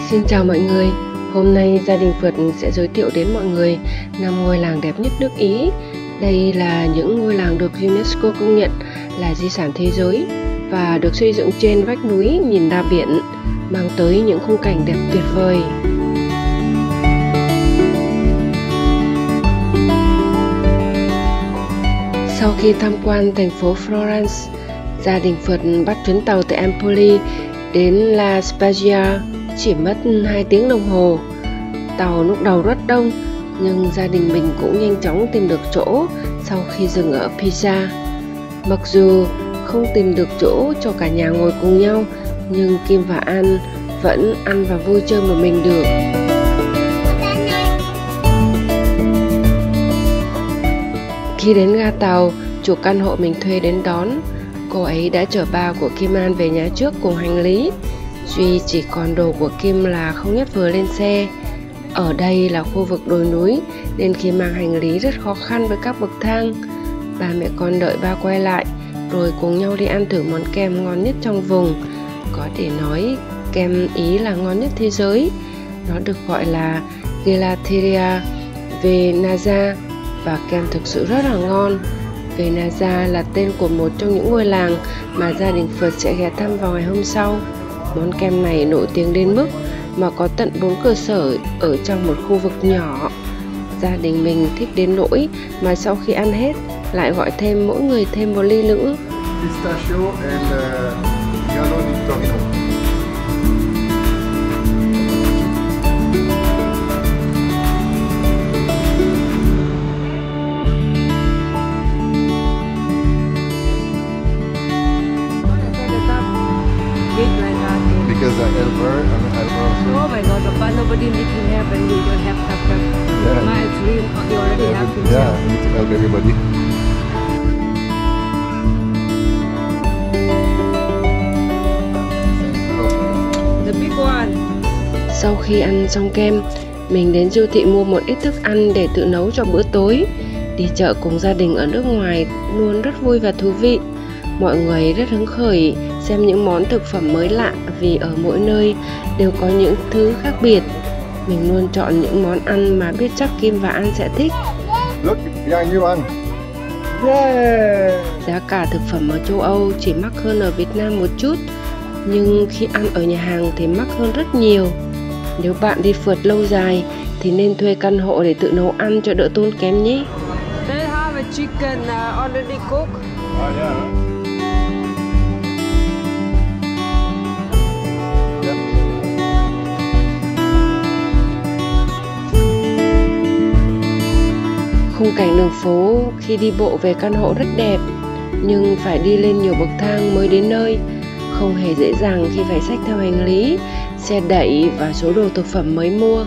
Xin chào mọi người, hôm nay gia đình Phượt sẽ giới thiệu đến mọi người 5 ngôi làng đẹp nhất nước Ý. Đây là những ngôi làng được UNESCO công nhận là di sản thế giới và được xây dựng trên vách núi nhìn ra biển, mang tới những khung cảnh đẹp tuyệt vời. Sau khi tham quan thành phố Florence, gia đình Phượt bắt chuyến tàu từ Empoli đến La Spezia, chỉ mất 2 tiếng đồng hồ. Tàu lúc đầu rất đông, nhưng gia đình mình cũng nhanh chóng tìm được chỗ sau khi dừng ở Pisa. Mặc dù không tìm được chỗ cho cả nhà ngồi cùng nhau, nhưng Kim và An vẫn ăn và vui chơi một mình được. Khi đến ga tàu, chủ căn hộ mình thuê đến đón. Cô ấy đã chở ba của Kim An về nhà trước cùng hành lý. Duy chỉ còn đồ của Kim là không nhét vừa lên xe. Ở đây là khu vực đồi núi nên khi mang hành lý rất khó khăn với các bậc thang. Ba mẹ con đợi ba quay lại rồi cùng nhau đi ăn thử món kem ngon nhất trong vùng. Có thể nói kem Ý là ngon nhất thế giới. Nó được gọi là Gelateria Venezia và kem thực sự rất là ngon. Venezia là tên của một trong những ngôi làng mà gia đình Phượt sẽ ghé thăm vào ngày hôm sau. Món kem này nổi tiếng đến mức mà có tận 4 cơ sở ở trong một khu vực nhỏ. Gia đình mình thích đến nỗi mà sau khi ăn hết lại gọi thêm mỗi người thêm một ly nữa. Pistachio and gallo di Torino. Because Elmer also. Oh my God, but nobody make you have and you don't have that. Yeah. My dream, you already have himself. Yeah, I need to help everybody. The big one. Sau khi ăn xong kem, mình đến siêu thị mua một ít thức ăn để tự nấu cho bữa tối. Đi chợ cùng gia đình ở nước ngoài luôn rất vui và thú vị. Mọi người rất hứng khởi xem những món thực phẩm mới lạ vì ở mỗi nơi đều có những thứ khác biệt. Mình luôn chọn những món ăn mà biết chắc Kim và An sẽ thích. Look, behind you, An. Yeah. Giá cả thực phẩm ở châu Âu chỉ mắc hơn ở Việt Nam một chút, nhưng khi ăn ở nhà hàng thì mắc hơn rất nhiều. Nếu bạn đi phượt lâu dài thì nên thuê căn hộ để tự nấu ăn cho đỡ tốn kém nhé. They have a chicken already cooked. Oh, yeah. Khung cảnh đường phố khi đi bộ về căn hộ rất đẹp, nhưng phải đi lên nhiều bậc thang mới đến nơi. Không hề dễ dàng khi phải xách theo hành lý, xe đẩy và số đồ thực phẩm mới mua.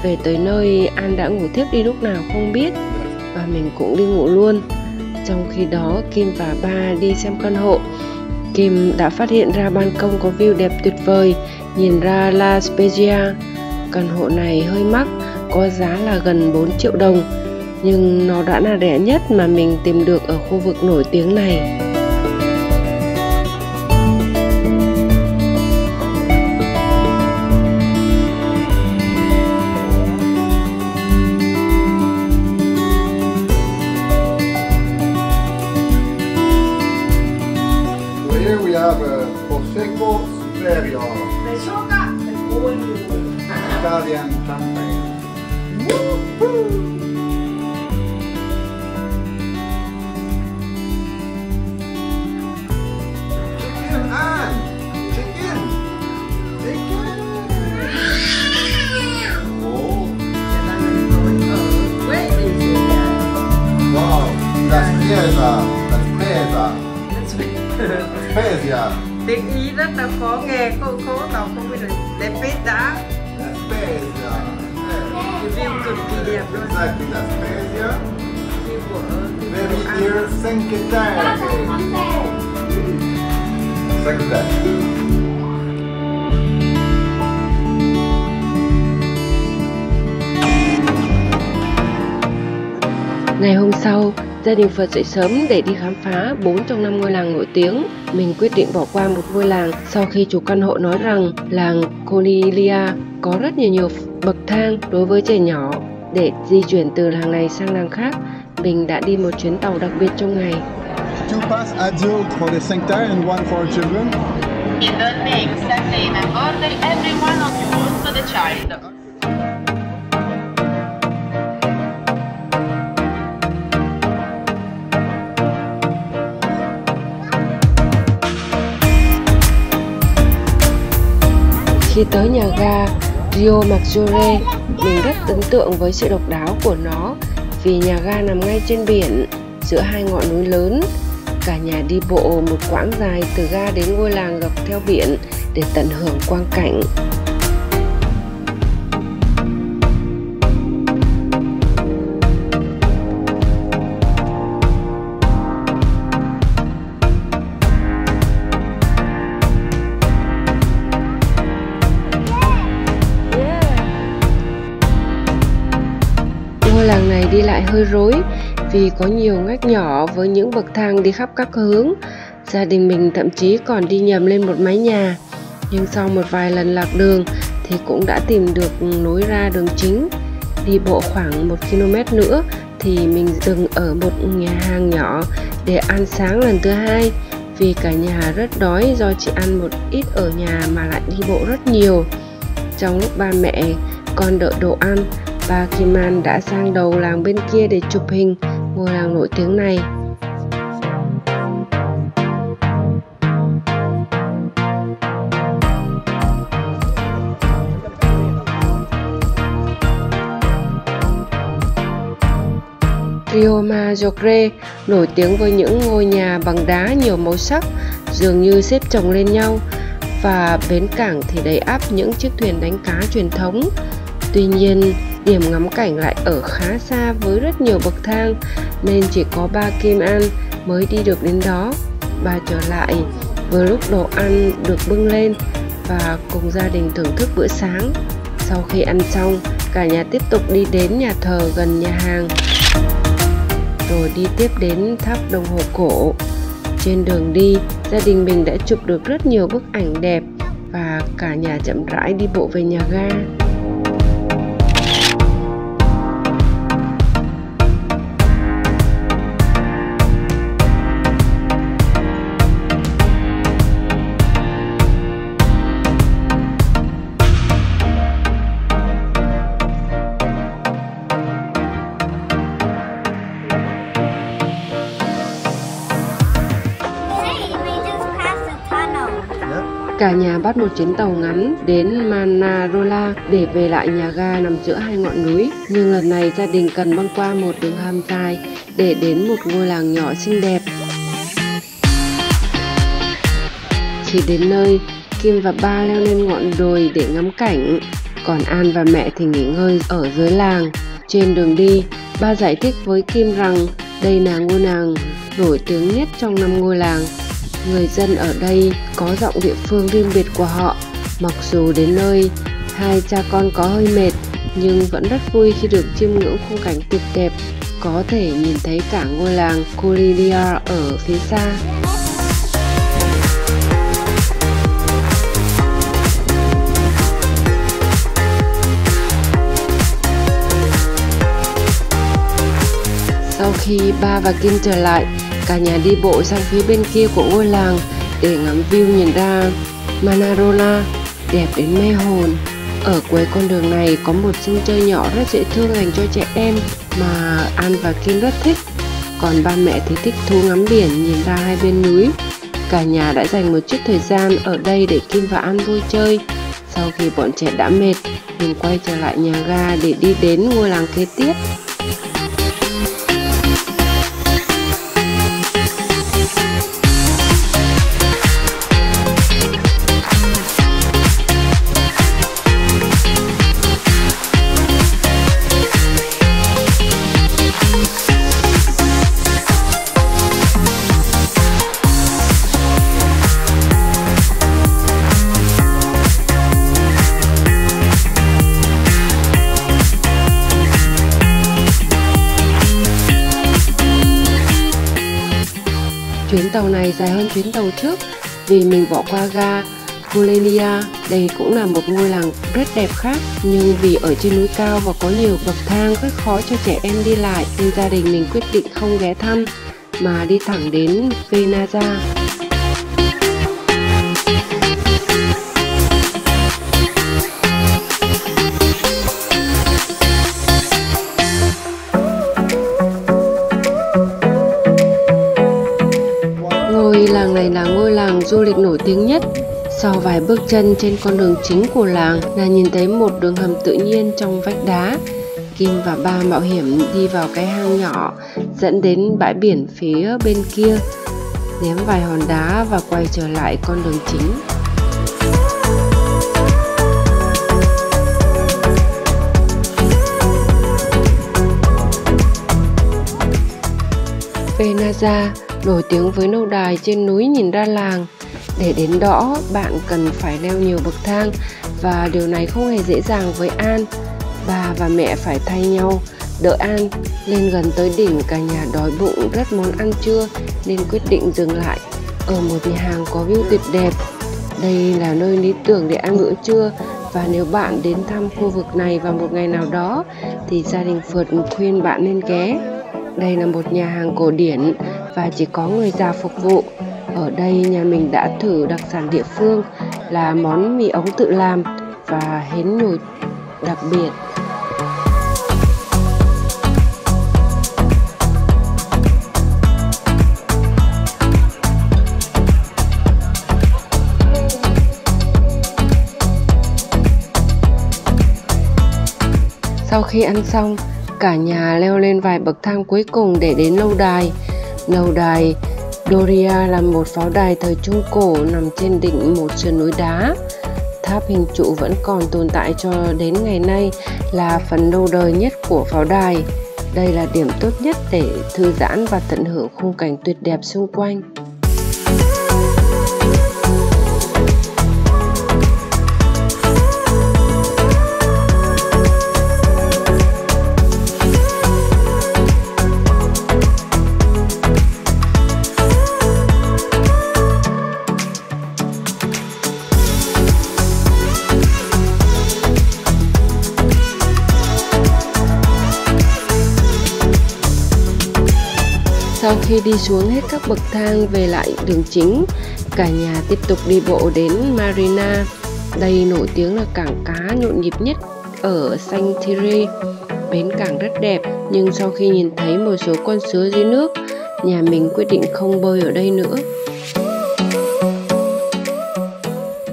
Về tới nơi, An đã ngủ thiếp đi lúc nào không biết, và mình cũng đi ngủ luôn. Trong khi đó, Kim và ba đi xem căn hộ. Kim đã phát hiện ra ban công có view đẹp tuyệt vời, nhìn ra La Spezia. Căn hộ này hơi mắc, có giá là gần 4 triệu đồng. Nhưng nó đã là rẻ nhất mà mình tìm được ở khu vực nổi tiếng này. So here we have Prosecco Superior. Italian champagne. Woo-hoo! Spezia. Tiếng Ý rất là khó nghe, khó đọc không biết được. Để biết đã. Spezia. View cực kỳ đẹp luôn. Exactly, la Spezia. View của Very near Cinque Terre. Cinque Terre. Ngày hôm sau, Gia đình Phật dậy sớm để đi khám phá 4 trong 5 ngôi làng nổi tiếng. Mình quyết định bỏ qua một ngôi làng sau khi chủ căn hộ nói rằng làng Colilia có rất nhiều bậc thang đối với trẻ nhỏ. Để di chuyển từ làng này sang làng khác, mình đã đi một chuyến tàu đặc biệt trong ngày. Two pass adults for the sanctuary and one for children. In the name, same name, and order every one of you to the child. Khi tới nhà ga Rio Maggiore, mình rất ấn tượng với sự độc đáo của nó vì nhà ga nằm ngay trên biển giữa hai ngọn núi lớn. Cả nhà đi bộ một quãng dài từ ga đến ngôi làng dọc theo biển để tận hưởng quang cảnh. Ngôi làng này đi lại hơi rối vì có nhiều ngách nhỏ với những bậc thang đi khắp các hướng. Gia đình mình thậm chí còn đi nhầm lên một mái nhà. Nhưng sau một vài lần lạc đường thì cũng đã tìm được lối ra đường chính. Đi bộ khoảng 1 km nữa thì mình dừng ở một nhà hàng nhỏ để ăn sáng lần thứ hai. Vì cả nhà rất đói do chỉ ăn một ít ở nhà mà lại đi bộ rất nhiều. Trong lúc ba mẹ con đợi đồ ăn, bà Kim An đã sang đầu làng bên kia để chụp hình ngôi làng nổi tiếng này. Rio Maggiore nổi tiếng với những ngôi nhà bằng đá nhiều màu sắc dường như xếp chồng lên nhau, và bến cảng thì đầy ắp những chiếc thuyền đánh cá truyền thống. Tuy nhiên, điểm ngắm cảnh lại ở khá xa với rất nhiều bậc thang nên chỉ có ba Kim An mới đi được đến đó. Bà trở lại vừa lúc đồ ăn được bưng lên và cùng gia đình thưởng thức bữa sáng. Sau khi ăn xong, cả nhà tiếp tục đi đến nhà thờ gần nhà hàng, rồi đi tiếp đến tháp đồng hồ cổ. Trên đường đi, gia đình mình đã chụp được rất nhiều bức ảnh đẹp và cả nhà chậm rãi đi bộ về nhà ga. Cả nhà bắt một chuyến tàu ngắn đến Manarola để về lại nhà ga nằm giữa hai ngọn núi. Nhưng lần này gia đình cần băng qua một đường hầm dài để đến một ngôi làng nhỏ xinh đẹp. Khi đến nơi, Kim và ba leo lên ngọn đồi để ngắm cảnh, còn An và mẹ thì nghỉ ngơi ở dưới làng. Trên đường đi, ba giải thích với Kim rằng đây là ngôi làng nổi tiếng nhất trong 5 ngôi làng. Người dân ở đây có giọng địa phương riêng biệt của họ. Mặc dù đến nơi, hai cha con có hơi mệt, nhưng vẫn rất vui khi được chiêm ngưỡng khung cảnh tuyệt đẹp, có thể nhìn thấy cả ngôi làng Colilia ở phía xa. Sau khi ba và Kim trở lại, cả nhà đi bộ sang phía bên kia của ngôi làng để ngắm view nhìn ra Manarola, đẹp đến mê hồn. Ở cuối con đường này có một sân chơi nhỏ rất dễ thương dành cho trẻ em mà An và Kim rất thích. Còn ba mẹ thì thích thú ngắm biển nhìn ra hai bên núi. Cả nhà đã dành một chút thời gian ở đây để Kim và An vui chơi. Sau khi bọn trẻ đã mệt, mình quay trở lại nhà ga để đi đến ngôi làng kế tiếp. tàu này dài hơn chuyến tàu trước vì mình bỏ qua ga Kulenia. Đây cũng là một ngôi làng rất đẹp khác, nhưng vì ở trên núi cao và có nhiều bậc thang rất khó cho trẻ em đi lại, nên gia đình mình quyết định không ghé thăm mà đi thẳng đến Venaza. Ngôi làng này là ngôi làng du lịch nổi tiếng nhất. Sau vài bước chân trên con đường chính của làng là nhìn thấy một đường hầm tự nhiên trong vách đá. Kim và Ba mạo hiểm đi vào cái hang nhỏ dẫn đến bãi biển phía bên kia, ném vài hòn đá và quay trở lại con đường chính. Venaza nổi tiếng với lâu đài trên núi nhìn ra làng. Để đến đó, bạn cần phải leo nhiều bậc thang và điều này không hề dễ dàng với An. Ba và mẹ phải thay nhau đỡ An lên gần tới đỉnh. Cả nhà đói bụng rất món ăn trưa nên quyết định dừng lại ở một nhà hàng có view tuyệt đẹp. Đây là nơi lý tưởng để ăn bữa trưa, và nếu bạn đến thăm khu vực này vào một ngày nào đó thì gia đình Phượt khuyên bạn nên ghé. Đây là một nhà hàng cổ điển và chỉ có người già phục vụ. Ở đây nhà mình đã thử đặc sản địa phương là món mì ống tự làm và hến nhồi đặc biệt. Sau khi ăn xong, cả nhà leo lên vài bậc thang cuối cùng để đến lâu đài. Lâu đài Doria là một pháo đài thời Trung Cổ nằm trên đỉnh một sườn núi đá. Tháp hình trụ vẫn còn tồn tại cho đến ngày nay, là phần lâu đời nhất của pháo đài. Đây là điểm tốt nhất để thư giãn và tận hưởng khung cảnh tuyệt đẹp xung quanh. Sau khi đi xuống hết các bậc thang về lại đường chính, cả nhà tiếp tục đi bộ đến Marina. Đây nổi tiếng là cảng cá nhộn nhịp nhất ở Saint-Thierry. Bến cảng rất đẹp, nhưng sau khi nhìn thấy một số con sứa dưới nước, nhà mình quyết định không bơi ở đây nữa.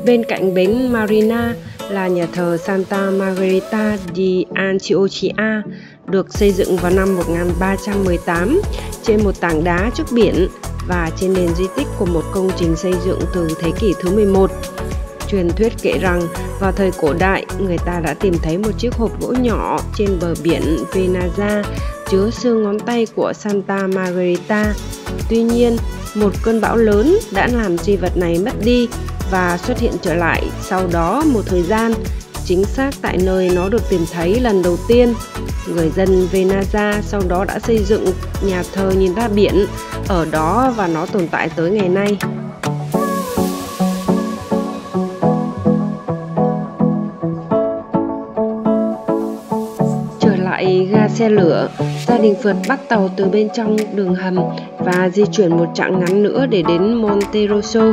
Bên cạnh bến Marina là nhà thờ Santa Margherita di Antiochia, được xây dựng vào năm 1318 trên một tảng đá trước biển và trên nền di tích của một công trình xây dựng từ thế kỷ thứ 11. Truyền thuyết kể rằng vào thời cổ đại, người ta đã tìm thấy một chiếc hộp gỗ nhỏ trên bờ biển Venaza chứa xương ngón tay của Santa Margherita. Tuy nhiên, một cơn bão lớn đã làm di vật này mất đi và xuất hiện trở lại sau đó một thời gian, chính xác tại nơi nó được tìm thấy lần đầu tiên. Người dân Venaza sau đó đã xây dựng nhà thờ nhìn ra biển ở đó và nó tồn tại tới ngày nay. Trở lại ga xe lửa, gia đình Phượt bắt tàu từ bên trong đường hầm và di chuyển một chặng ngắn nữa để đến Monterosso,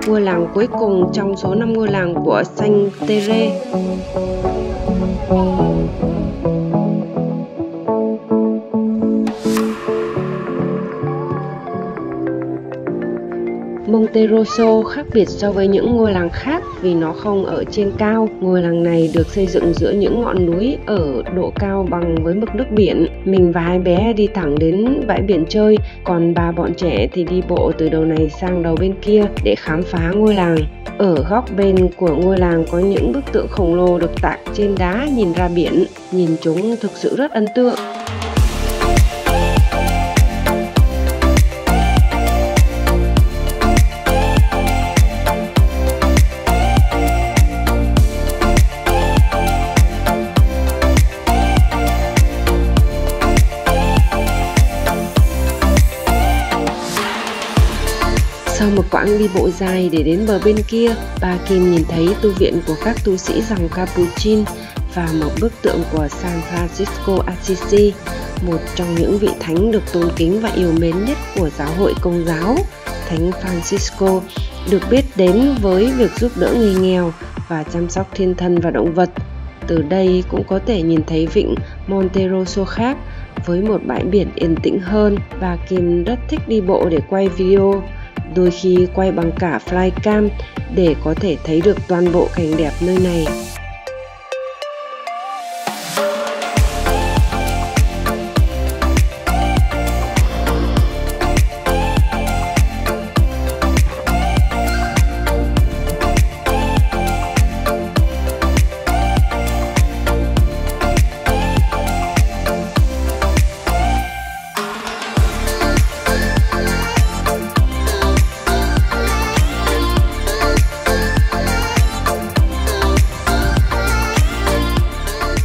ngôi làng cuối cùng trong số 5 ngôi làng của Saint-Thierry. Monterosso khác biệt so với những ngôi làng khác vì nó không ở trên cao. Ngôi làng này được xây dựng giữa những ngọn núi ở độ cao bằng với mực nước biển. Mình và hai bé đi thẳng đến bãi biển chơi, còn ba bọn trẻ thì đi bộ từ đầu này sang đầu bên kia để khám phá ngôi làng. Ở góc bên của ngôi làng có những bức tượng khổng lồ được tạc trên đá nhìn ra biển. Nhìn chúng thực sự rất ấn tượng. quãng đi bộ dài để đến bờ bên kia, bà Kim nhìn thấy tu viện của các tu sĩ dòng Capuchin và một bức tượng của San Francisco Assisi, một trong những vị thánh được tôn kính và yêu mến nhất của giáo hội Công giáo. Thánh Francisco được biết đến với việc giúp đỡ người nghèo và chăm sóc thiên thần và động vật. Từ đây cũng có thể nhìn thấy vịnh Monte Rosso khác với một bãi biển yên tĩnh hơn. Bà Kim rất thích đi bộ để quay video, đôi khi quay bằng cả flycam để có thể thấy được toàn bộ cảnh đẹp nơi này.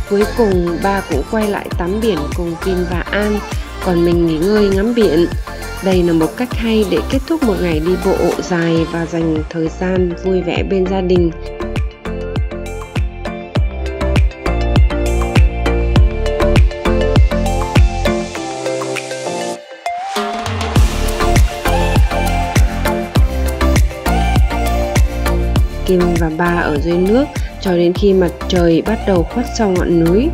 Cuối cùng ba cũng quay lại tắm biển cùng Kim và An, còn mình nghỉ ngơi ngắm biển. Đây là một cách hay để kết thúc một ngày đi bộ dài và dành thời gian vui vẻ bên gia đình. Kim và ba ở dưới nước cho đến khi mặt trời bắt đầu khuất sau ngọn núi.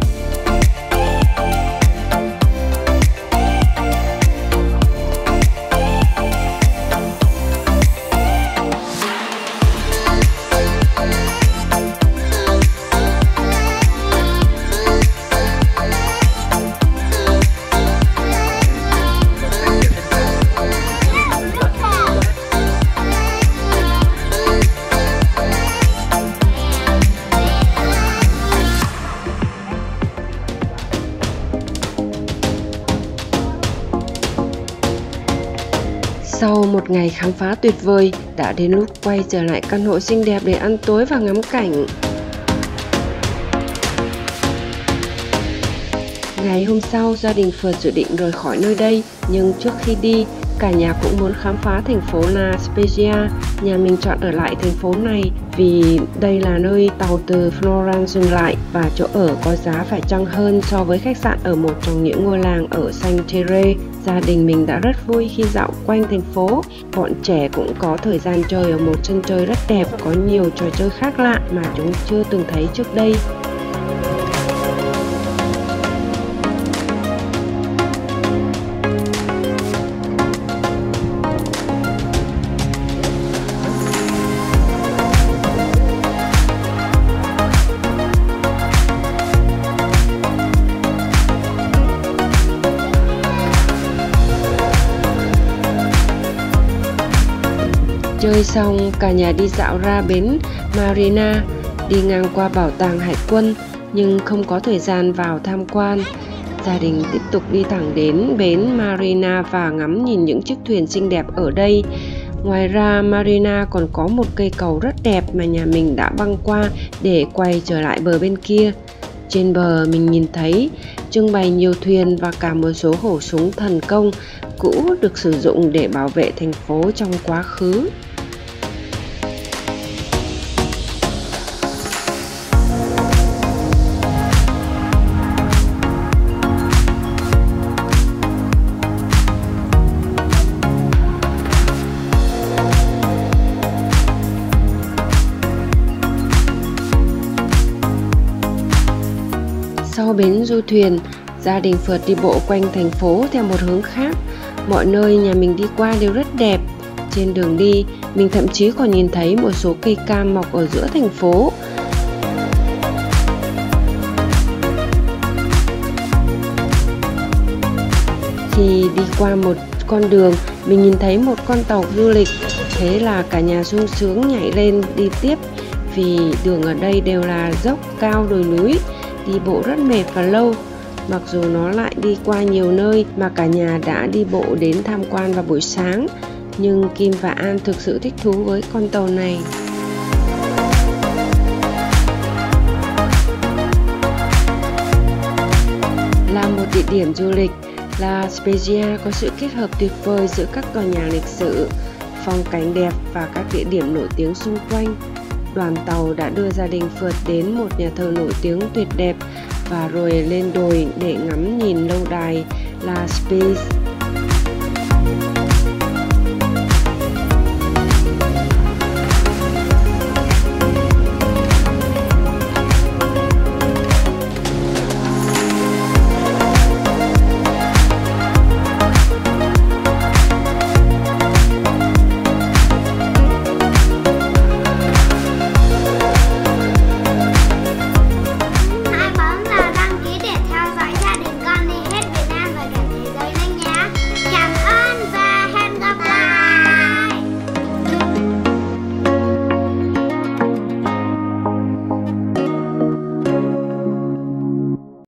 Sau một ngày khám phá tuyệt vời, đã đến lúc quay trở lại căn hộ xinh đẹp để ăn tối và ngắm cảnh. Ngày hôm sau, gia đình Phượt dự định rời khỏi nơi đây, nhưng trước khi đi, cả nhà cũng muốn khám phá thành phố La Spezia. Nhà mình chọn ở lại thành phố này vì đây là nơi tàu từ Florence dừng lại và chỗ ở có giá phải chăng hơn so với khách sạn ở một trong những ngôi làng ở Saint-Thierry. Gia đình mình đã rất vui khi dạo quanh thành phố. Bọn trẻ cũng có thời gian chơi ở một sân chơi rất đẹp, có nhiều trò chơi khác lạ mà chúng chưa từng thấy trước đây. Chơi xong, cả nhà đi dạo ra bến Marina, đi ngang qua bảo tàng hải quân nhưng không có thời gian vào tham quan. Gia đình tiếp tục đi thẳng đến bến Marina và ngắm nhìn những chiếc thuyền xinh đẹp ở đây. Ngoài ra, Marina còn có một cây cầu rất đẹp mà nhà mình đã băng qua để quay trở lại bờ bên kia. Trên bờ mình nhìn thấy trưng bày nhiều thuyền và cả một số khẩu súng thần công cũ được sử dụng để bảo vệ thành phố trong quá khứ. Sau bến du thuyền, gia đình Phượt đi bộ quanh thành phố theo một hướng khác. Mọi nơi nhà mình đi qua đều rất đẹp. Trên đường đi, mình thậm chí còn nhìn thấy một số cây cam mọc ở giữa thành phố. Khi đi qua một con đường, mình nhìn thấy một con tàu du lịch. Thế là cả nhà sung sướng nhảy lên đi tiếp, vì đường ở đây đều là dốc cao đồi núi, đi bộ rất mệt và lâu. Mặc dù nó lại đi qua nhiều nơi mà cả nhà đã đi bộ đến tham quan vào buổi sáng, nhưng Kim và An thực sự thích thú với con tàu này. Là một địa điểm du lịch, La Spezia có sự kết hợp tuyệt vời giữa các tòa nhà lịch sử, phong cảnh đẹp và các địa điểm nổi tiếng xung quanh, đoàn tàu đã đưa gia đình phượt đến một nhà thờ nổi tiếng tuyệt đẹp và rồi lên đồi để ngắm nhìn lâu đài La Spitz.